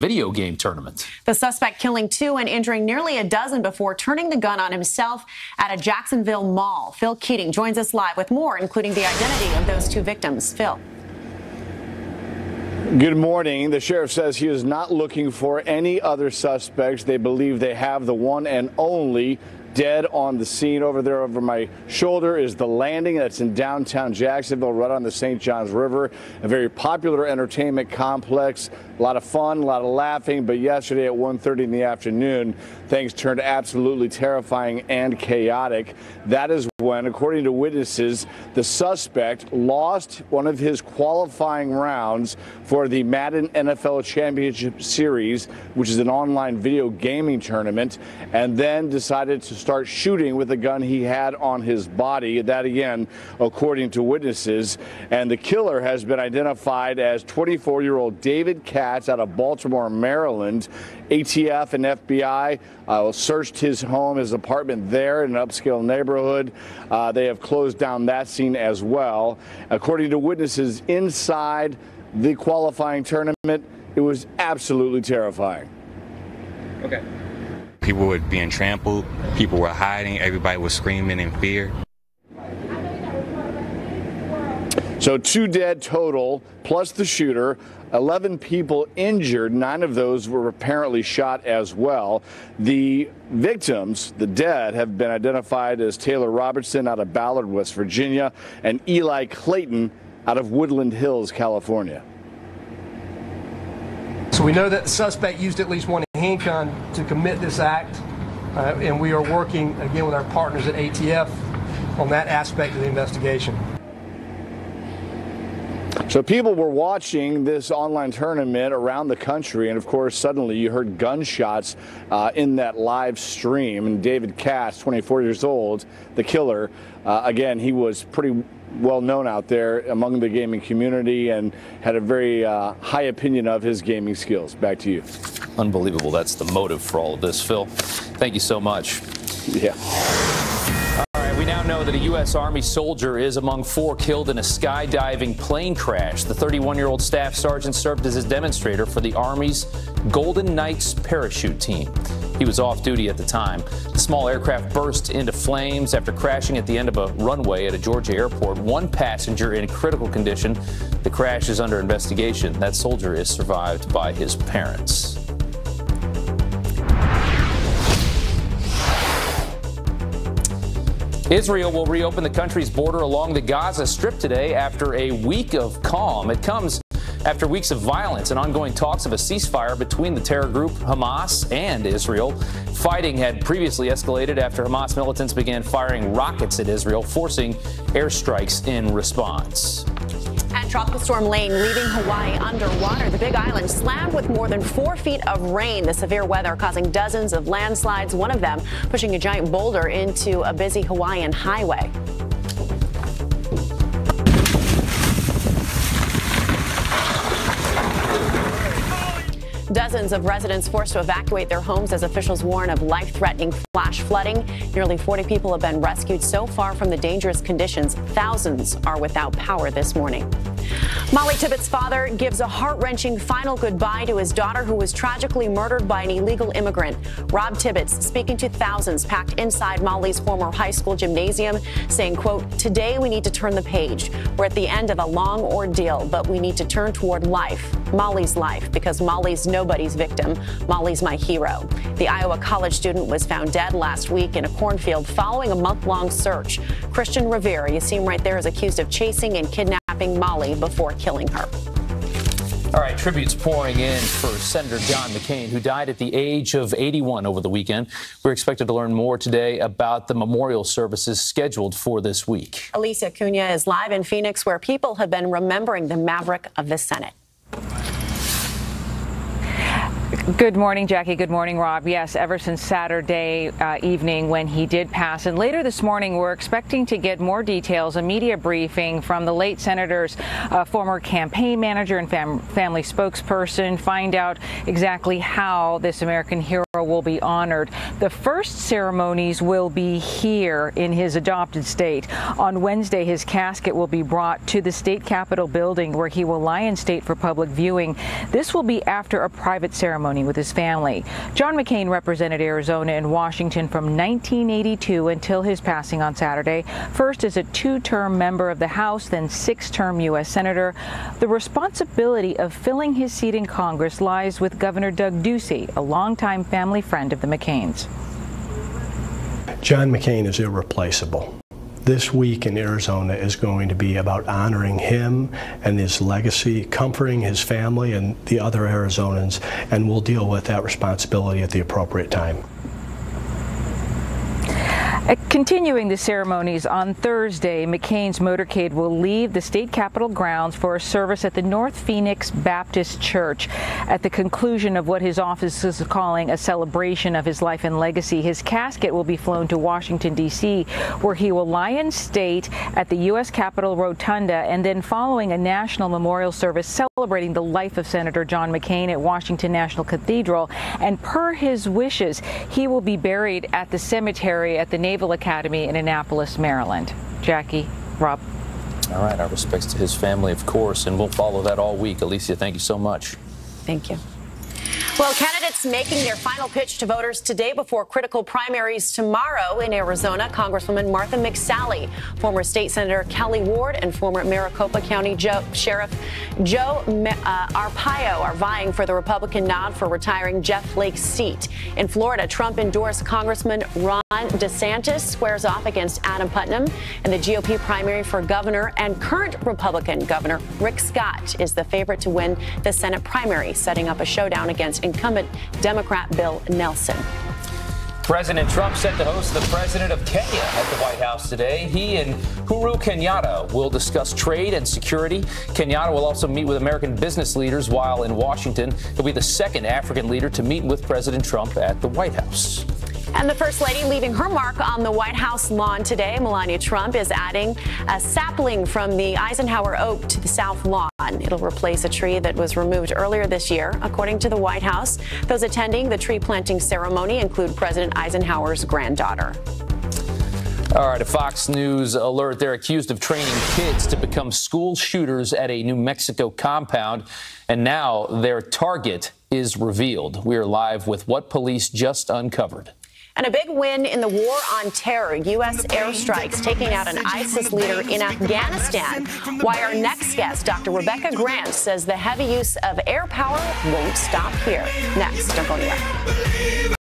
video game tournament. The suspect killing 2 and injuring nearly a dozen before turning the gun on himself at a Jacksonville mall. Phil Keating joins us live with more, including the identity of those 2 victims. Phil. Good morning. The sheriff says he is not looking for any other suspects. They believe they have the one and only dead on the scene. Over there over my shoulder is the Landing. That's in downtown Jacksonville, right on the St. Johns River. A very popular entertainment complex. A lot of fun, a lot of laughing. But yesterday at 1:30 in the afternoon, things turned absolutely terrifying and chaotic. That is when, according to witnesses, the suspect lost one of his qualifying rounds for the Madden NFL Championship Series, which is an online video gaming tournament, and then decided to start shooting with the gun he had on his body. That, again, according to witnesses. And the killer has been identified as 24-year-old David Katz out of Baltimore, Maryland. ATF and FBI searched his home, his apartment there in an upscale neighborhood. They have closed down that scene as well. According to witnesses inside the qualifying tournament, it was absolutely terrifying. Okay. People were being trampled, people were hiding, everybody was screaming in fear. So 2 dead total, plus the shooter, 11 people injured. 9 of those were apparently shot as well. The victims, the dead, have been identified as Taylor Robertson out of Ballard, West Virginia, and Eli Clayton out of Woodland Hills, California. So we know that the suspect used at least one handgun to commit this act, and we are working again with our partners at ATF on that aspect of the investigation. So people were watching this online tournament around the country, and of course, suddenly you heard gunshots in that live stream. And David Katz, 24 years old, the killer, again, he was pretty well known out there among the gaming community and had a very high opinion of his gaming skills. Back to you. Unbelievable. That's the motive for all of this, Phil. Thank you so much. Yeah. We now know that a U.S. Army soldier is among 4 killed in a skydiving plane crash. The 31-year-old staff sergeant served as a demonstrator for the Army's Golden Knights parachute team. He was off duty at the time. The small aircraft burst into flames after crashing at the end of a runway at a Georgia airport. 1 passenger in critical condition. The crash is under investigation. That soldier is survived by his parents. Israel will reopen the country's border along the Gaza Strip today after a week of calm. It comes after weeks of violence and ongoing talks of a ceasefire between the terror group Hamas and Israel. Fighting had previously escalated after Hamas militants began firing rockets at Israel, forcing airstrikes in response. And Tropical Storm Lane leaving Hawaii underwater. The Big Island slammed with more than 4 feet of rain. The severe weather causing dozens of landslides, one of them pushing a giant boulder into a busy Hawaiian highway. Dozens of residents forced to evacuate their homes as officials warn of life-threatening flash flooding. Nearly 40 people have been rescued so far from the dangerous conditions. Thousands are without power this morning. Molly Tippett's father gives a heart-wrenching final goodbye to his daughter, who was tragically murdered by an illegal immigrant. Rob Tibbetts speaking to thousands packed inside Molly's former high school gymnasium, saying, quote, "Today we need to turn the page. We're at the end of a long ordeal, but we need to turn toward life, Molly's life, because Molly's nobody's victim. Molly's my hero." The Iowa college student was found dead last week in a cornfield following a month-long search. Christian Rivera, you see him right there, is accused of chasing and kidnapping Molly before killing her. All right, tributes pouring in for Senator John McCain, who died at the age of 81 over the weekend. We're expected to learn more today about the memorial services scheduled for this week. Alicia Cunha is live in Phoenix, where people have been remembering the maverick of the Senate. Good morning, Jackie. Good morning, Rob. Yes, ever since Saturday evening when he did pass. And later this morning, we're expecting to get more details, a media briefing from the late senator's former campaign manager and family spokesperson, find out exactly how this American hero will be honored. The first ceremonies will be here in his adopted state. On Wednesday, his casket will be brought to the state capitol building, where he will lie in state for public viewing. This will be after a private ceremony with his family. John McCain represented Arizona and Washington from 1982 until his passing on Saturday, first as a two-term member of the House, then six-term U.S. Senator. The responsibility of filling his seat in Congress lies with Governor Doug Ducey, a longtime family friend of the McCains. John McCain is irreplaceable. This week in Arizona is going to be about honoring him and his legacy, comforting his family and the other Arizonans, and we'll deal with that responsibility at the appropriate time. Continuing the ceremonies on Thursday, McCain's motorcade will leave the state capitol grounds for a service at the North Phoenix Baptist Church. At the conclusion of what his office is calling a celebration of his life and legacy, his casket will be flown to Washington, D.C., where he will lie in state at the U.S. Capitol Rotunda, and then following a national memorial service celebrating the life of Senator John McCain at Washington National Cathedral. And per his wishes, he will be buried at the cemetery at the Naval Academy in Annapolis, Maryland. Jackie, Rob. All right, our respects to his family, of course, and we'll follow that all week. Alicia, thank you so much. Thank you. Well, candidates making their final pitch to voters today before critical primaries tomorrow in Arizona. Congresswoman Martha McSally, former State Senator Kelly Ward, and former Maricopa County Sheriff Joe Arpaio are vying for the Republican nod for retiring Jeff Flake's seat. In Florida, Trump-endorsed Congressman Ron DeSantis squares off against Adam Putnam, and the GOP primary for governor and current Republican Governor Rick Scott is the favorite to win the Senate primary, setting up a showdown against incumbent Democrat Bill Nelson. President Trump set to host the president of Kenya at the White House today. He and Uhuru Kenyatta will discuss trade and security. Kenyatta will also meet with American business leaders while in Washington. He'll be the second African leader to meet with President Trump at the White House. And the First Lady leaving her mark on the White House lawn today. Melania Trump is adding a sapling from the Eisenhower Oak to the South Lawn. It'll replace a tree that was removed earlier this year, according to the White House. Those attending the tree planting ceremony include President Eisenhower's granddaughter. All right, a Fox News alert. They're accused of training kids to become school shooters at a New Mexico compound, and now their target is revealed. We are live with what police just uncovered. And a big win in the war on terror. U.S. airstrikes taking out an ISIS leader in Afghanistan. Why our next guest, Dr. Rebecca Grant, says the heavy use of air power won't stop here. Next, don't go anywhere.